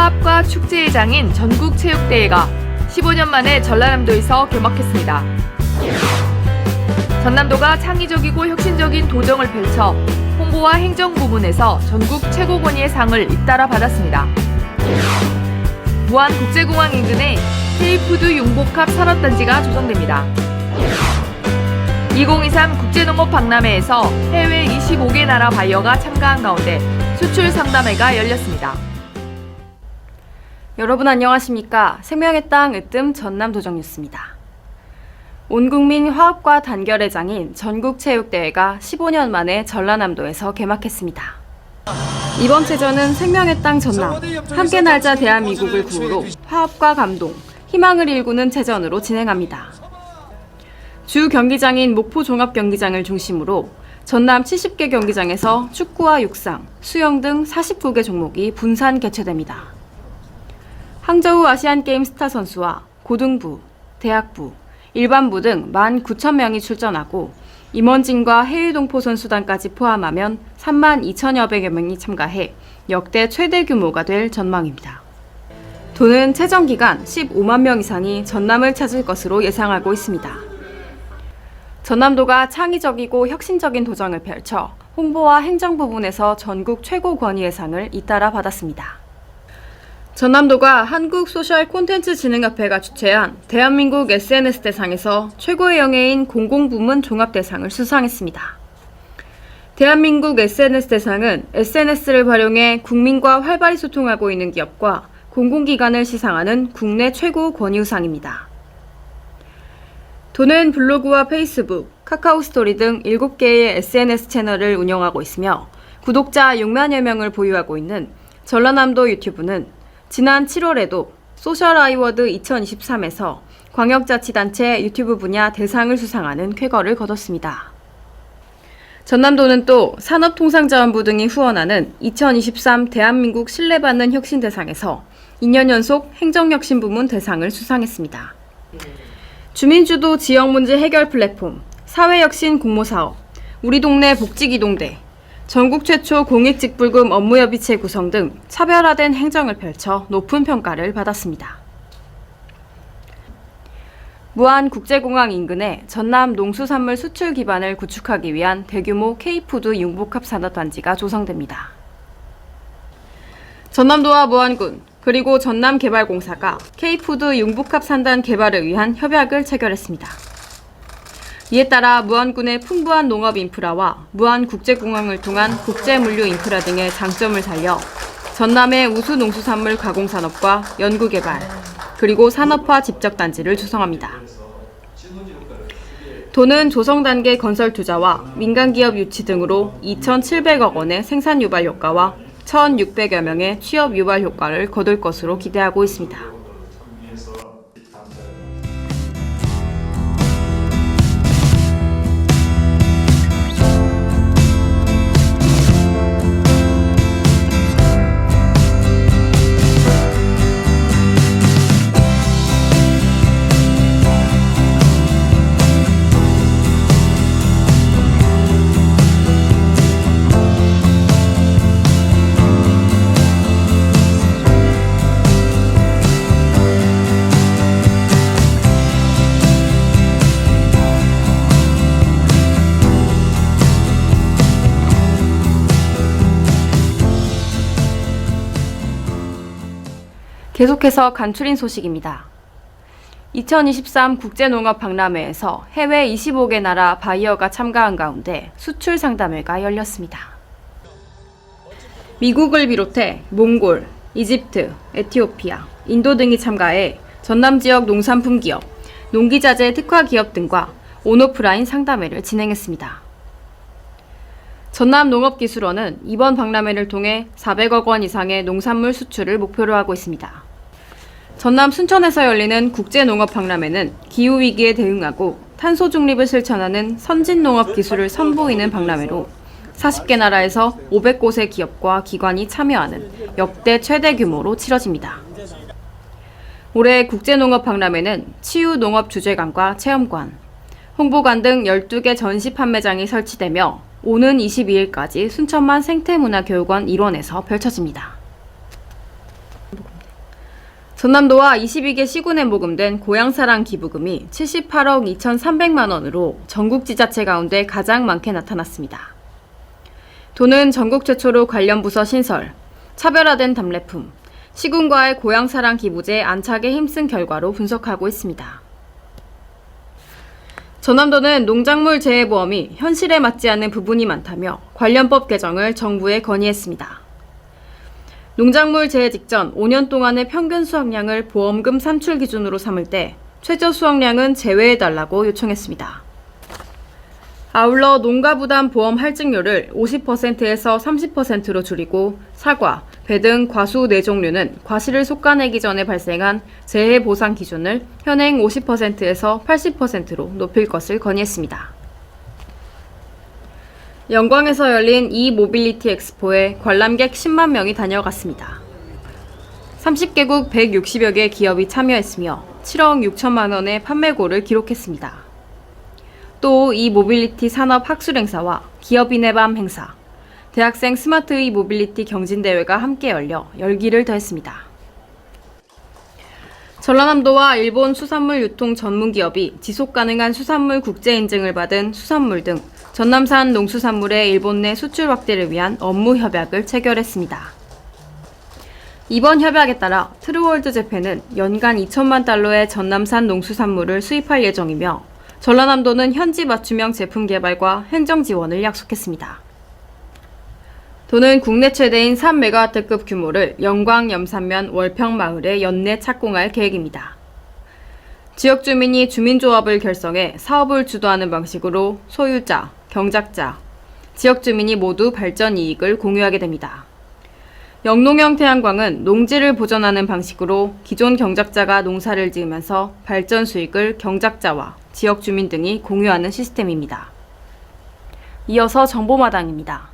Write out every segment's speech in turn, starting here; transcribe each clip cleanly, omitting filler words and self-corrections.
화합과 축제의 장인 전국체육대회가 15년 만에 전라남도에서 개막했습니다. 전남도가 창의적이고 혁신적인 도정을 펼쳐 홍보와 행정 부문에서 전국 최고 권위의 상을 잇따라 받았습니다. 무안국제공항 인근에 K푸드 융복합 산업단지가 조성됩니다. 2023 국제농업박람회에서 해외 25개 나라 바이어가 참가한 가운데 수출 상담회가 열렸습니다. 여러분 안녕하십니까? 생명의 땅 으뜸 전남도정 뉴스입니다. 온국민 화합과 단결의 장인 전국체육대회가 15년 만에 전라남도에서 개막했습니다. 이번 체전은 생명의 땅 전남, 함께 날자 대한민국을 구호로 화합과 감동, 희망을 일구는 체전으로 진행합니다. 주 경기장인 목포 종합경기장을 중심으로 전남 70개 경기장에서 축구와 육상, 수영 등 49개 종목이 분산 개최됩니다. 항저우 아시안게임 스타 선수와 고등부, 대학부, 일반부 등 19,000명이 출전하고 임원진과 해외동포 선수단까지 포함하면 32,000여 명이 참가해 역대 최대 규모가 될 전망입니다. 도는 체전 기간 15만 명 이상이 전남을 찾을 것으로 예상하고 있습니다. 전남도가 창의적이고 혁신적인 도정을 펼쳐 홍보와 행정 부분에서 전국 최고 권위의 상을 잇따라 받았습니다. 전남도가 한국소셜 콘텐츠진흥협회가 주최한 대한민국 SNS대상에서 최고의 영예인 공공부문 종합대상을 수상했습니다. 대한민국 SNS대상은 SNS를 활용해 국민과 활발히 소통하고 있는 기업과 공공기관을 시상하는 국내 최고 권위상입니다. 도는 블로그와 페이스북, 카카오스토리 등 7개의 SNS 채널을 운영하고 있으며 구독자 6만여 명을 보유하고 있는 전라남도 유튜브는 지난 7월에도 소셜 아이워드 2023에서 광역자치단체 유튜브 분야 대상을 수상하는 쾌거를 거뒀습니다. 전남도는 또 산업통상자원부 등이 후원하는 2023 대한민국 신뢰받는 혁신대상에서 2년 연속 행정혁신부문 대상을 수상했습니다. 주민주도 지역문제 해결 플랫폼, 사회혁신 공모사업, 우리 동네 복지기동대, 전국 최초 공익직불금 업무협의체 구성 등 차별화된 행정을 펼쳐 높은 평가를 받았습니다. 무안국제공항 인근에 전남 농수산물 수출 기반을 구축하기 위한 대규모 K푸드 융복합 산업단지가 조성됩니다. 전남도와 무안군, 그리고 전남개발공사가 K푸드 융복합 산단 개발을 위한 협약을 체결했습니다. 이에 따라 무안군의 풍부한 농업 인프라와 무안국제공항을 통한 국제물류 인프라 등의 장점을 살려 전남의 우수 농수산물 가공산업과 연구개발, 그리고 산업화 집적단지를 조성합니다. 도는 조성단계 건설 투자와 민간기업 유치 등으로 2,700억 원의 생산 유발 효과와 1,600여 명의 취업 유발 효과를 거둘 것으로 기대하고 있습니다. 계속해서 간추린 소식입니다. 2023 국제농업박람회에서 해외 25개 나라 바이어가 참가한 가운데 수출 상담회가 열렸습니다. 미국을 비롯해 몽골, 이집트, 에티오피아, 인도 등이 참가해 전남 지역 농산품 기업, 농기자재 특화 기업 등과 온오프라인 상담회를 진행했습니다. 전남농업기술원은 이번 박람회를 통해 400억 원 이상의 농산물 수출을 목표로 하고 있습니다. 전남 순천에서 열리는 국제농업박람회는 기후위기에 대응하고 탄소 중립을 실천하는 선진농업 기술을 선보이는 박람회로 40개 나라에서 500곳의 기업과 기관이 참여하는 역대 최대 규모로 치러집니다. 올해 국제농업박람회는 치유농업주제관과 체험관, 홍보관 등 12개 전시 판매장이 설치되며 오는 22일까지 순천만 생태문화교육원 일원에서 펼쳐집니다. 전남도와 22개 시군에 모금된 고향사랑 기부금이 78억 2,300만 원으로 전국 지자체 가운데 가장 많게 나타났습니다. 도는 전국 최초로 관련 부서 신설, 차별화된 답례품, 시군과의 고향사랑 기부제 안착에 힘쓴 결과로 분석하고 있습니다. 전남도는 농작물 재해보험이 현실에 맞지 않는 부분이 많다며 관련 법 개정을 정부에 건의했습니다. 농작물 재해 직전 5년 동안의 평균 수확량을 보험금 산출 기준으로 삼을 때 최저 수확량은 제외해달라고 요청했습니다. 아울러 농가부담 보험 할증료를 50%에서 30%로 줄이고 사과, 배 등 과수 4종류는 과실을 솎아내기 전에 발생한 재해 보상 기준을 현행 50%에서 80%로 높일 것을 건의했습니다. 영광에서 열린 e-모빌리티 엑스포에 관람객 10만 명이 다녀갔습니다. 30개국 160여 개 기업이 참여했으며 7억 6천만 원의 판매고를 기록했습니다. 또 e-모빌리티 산업 학술 행사와 기업인의 밤 행사, 대학생 스마트 e-모빌리티 경진대회가 함께 열려 열기를 더했습니다. 전라남도와 일본 수산물 유통 전문 기업이 지속가능한 수산물 국제 인증을 받은 수산물 등 전남산 농수산물의 일본 내 수출 확대를 위한 업무 협약을 체결했습니다. 이번 협약에 따라 트루월드 재팬은 연간 2천만 달러의 전남산 농수산물을 수입할 예정이며 전라남도는 현지 맞춤형 제품 개발과 행정 지원을 약속했습니다. 도는 국내 최대인 3메가와트급 규모를 영광 염산면 월평마을에 연내 착공할 계획입니다. 지역 주민이 주민조합을 결성해 사업을 주도하는 방식으로 소유자, 경작자, 지역 주민이 모두 발전 이익을 공유하게 됩니다. 영농형 태양광은 농지를 보전하는 방식으로 기존 경작자가 농사를 지으면서 발전 수익을 경작자와 지역 주민 등이 공유하는 시스템입니다. 이어서 정보마당입니다.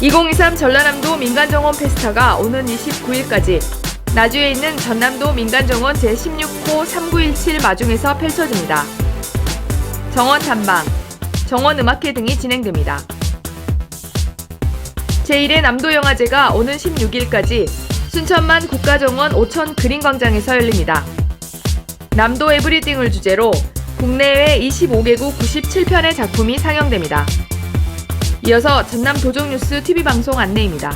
2023 전라남도 민간정원 페스타가 오는 29일까지 나주에 있는 전남도 민간정원 제16호 3917 마중에서 펼쳐집니다. 정원 탐방, 정원 음악회 등이 진행됩니다. 제1회 남도영화제가 오는 16일까지 순천만 국가정원 오천 그린광장에서 열립니다. 남도 에브리띵을 주제로 국내외 25개국 97편의 작품이 상영됩니다. 이어서 전남 도정뉴스 TV방송 안내입니다.